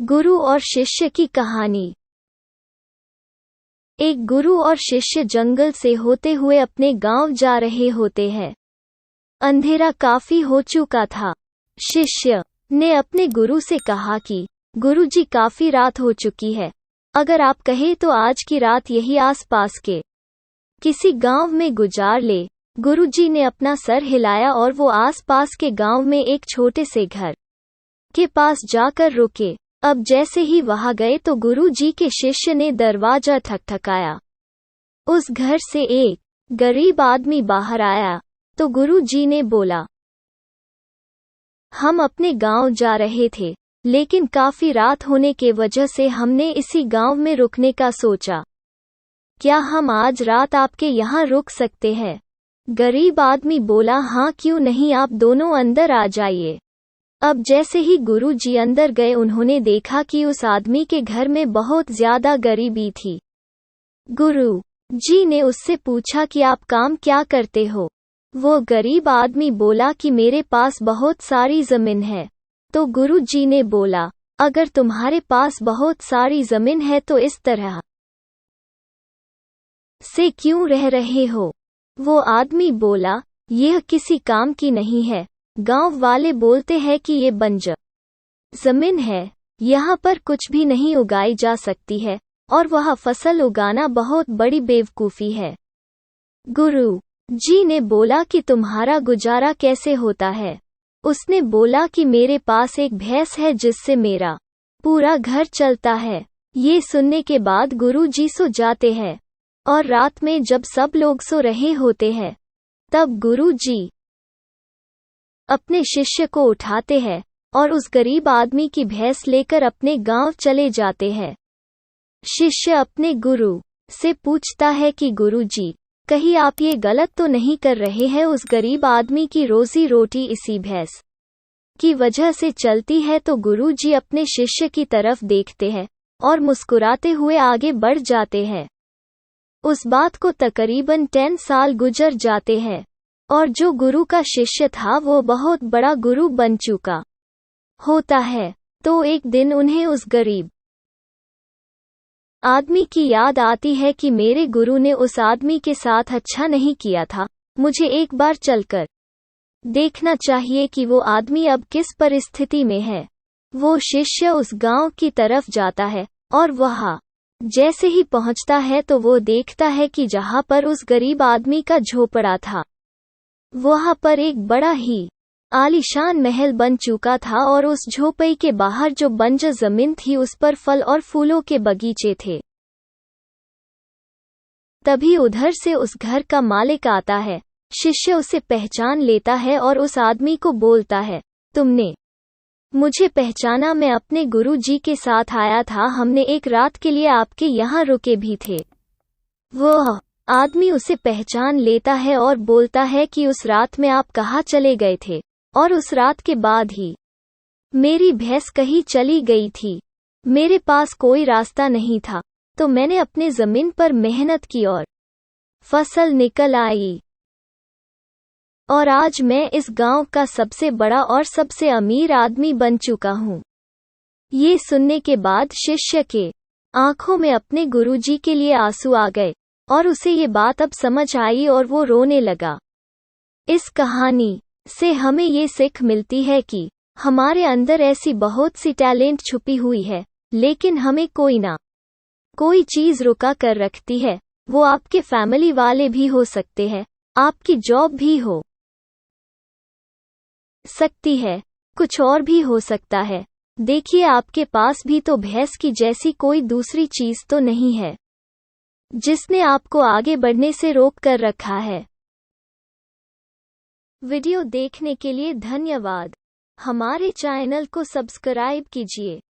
गुरु और शिष्य की कहानी। एक गुरु और शिष्य जंगल से होते हुए अपने गांव जा रहे होते हैं। अंधेरा काफी हो चुका था। शिष्य ने अपने गुरु से कहा कि गुरुजी, काफी रात हो चुकी है, अगर आप कहें तो आज की रात यही आसपास के किसी गांव में गुजार ले। गुरुजी ने अपना सर हिलाया और वो आसपास के गांव में एक छोटे से घर के पास जाकर रुके। अब जैसे ही वहां गए तो गुरुजी के शिष्य ने दरवाजा ठकठकाया। उस घर से एक गरीब आदमी बाहर आया तो गुरुजी ने बोला, हम अपने गांव जा रहे थे, लेकिन काफी रात होने के वजह से हमने इसी गांव में रुकने का सोचा। क्या हम आज रात आपके यहाँ रुक सकते हैं? गरीब आदमी बोला, हाँ क्यों नहीं, आप दोनों अंदर आ जाइए। अब जैसे ही गुरुजी अंदर गए उन्होंने देखा कि उस आदमी के घर में बहुत ज्यादा गरीबी थी। गुरुजी ने उससे पूछा कि आप काम क्या करते हो? वो गरीब आदमी बोला कि मेरे पास बहुत सारी जमीन है। तो गुरुजी ने बोला, अगर तुम्हारे पास बहुत सारी जमीन है तो इस तरह से क्यों रह रहे हो? वो आदमी बोला, यह किसी काम की नहीं है। गांव वाले बोलते हैं कि ये बंजर जमीन है, यहाँ पर कुछ भी नहीं उगाई जा सकती है और वह फसल उगाना बहुत बड़ी बेवकूफ़ी है। गुरुजी ने बोला कि तुम्हारा गुजारा कैसे होता है? उसने बोला कि मेरे पास एक भैंस है जिससे मेरा पूरा घर चलता है। ये सुनने के बाद गुरुजी सो जाते हैं और रात में जब सब लोग सो रहे होते हैं तब गुरुजी अपने शिष्य को उठाते हैं और उस गरीब आदमी की भैंस लेकर अपने गांव चले जाते हैं। शिष्य अपने गुरु से पूछता है कि गुरुजी, कहीं आप ये गलत तो नहीं कर रहे हैं? उस गरीब आदमी की रोजी रोटी इसी भैंस की वजह से चलती है। तो गुरुजी अपने शिष्य की तरफ देखते हैं और मुस्कुराते हुए आगे बढ़ जाते हैं। उस बात को तकरीबन 10 साल गुजर जाते हैं और जो गुरु का शिष्य था वो बहुत बड़ा गुरु बन चुका होता है। तो एक दिन उन्हें उस गरीब आदमी की याद आती है कि मेरे गुरु ने उस आदमी के साथ अच्छा नहीं किया था, मुझे एक बार चलकर देखना चाहिए कि वो आदमी अब किस परिस्थिति में है। वो शिष्य उस गांव की तरफ जाता है और वहां जैसे ही पहुंचता है तो वो देखता है कि जहां पर उस गरीब आदमी का झोपड़ा था वहां पर एक बड़ा ही आलीशान महल बन चुका था और उस झोपड़ी के बाहर जो बंजर जमीन थी उस पर फल और फूलों के बगीचे थे। तभी उधर से उस घर का मालिक आता है। शिष्य उसे पहचान लेता है और उस आदमी को बोलता है, तुमने मुझे पहचाना? मैं अपने गुरुजी के साथ आया था, हमने एक रात के लिए आपके यहाँ रुके भी थे। वो आदमी उसे पहचान लेता है और बोलता है कि उस रात में आप कहाँ चले गए थे? और उस रात के बाद ही मेरी भैंस कहीं चली गई थी। मेरे पास कोई रास्ता नहीं था, तो मैंने अपने जमीन पर मेहनत की और फसल निकल आई। और आज मैं इस गांव का सबसे बड़ा और सबसे अमीर आदमी बन चुका हूँ। ये सुनने के बाद शिष्य के आंखों में अपने गुरुजी के लिए आंसू आ गए और उसे ये बात अब समझ आई और वो रोने लगा। इस कहानी से हमें ये सीख मिलती है कि हमारे अंदर ऐसी बहुत सी टैलेंट छुपी हुई है, लेकिन हमें कोई ना कोई चीज़ रुका कर रखती है। वो आपके फैमिली वाले भी हो सकते हैं, आपकी जॉब भी हो सकती है, कुछ और भी हो सकता है। देखिए, आपके पास भी तो भैंस की जैसी कोई दूसरी चीज़ तो नहीं है जिसने आपको आगे बढ़ने से रोक कर रखा है। वीडियो देखने के लिए धन्यवाद। हमारे चैनल को सब्सक्राइब कीजिए।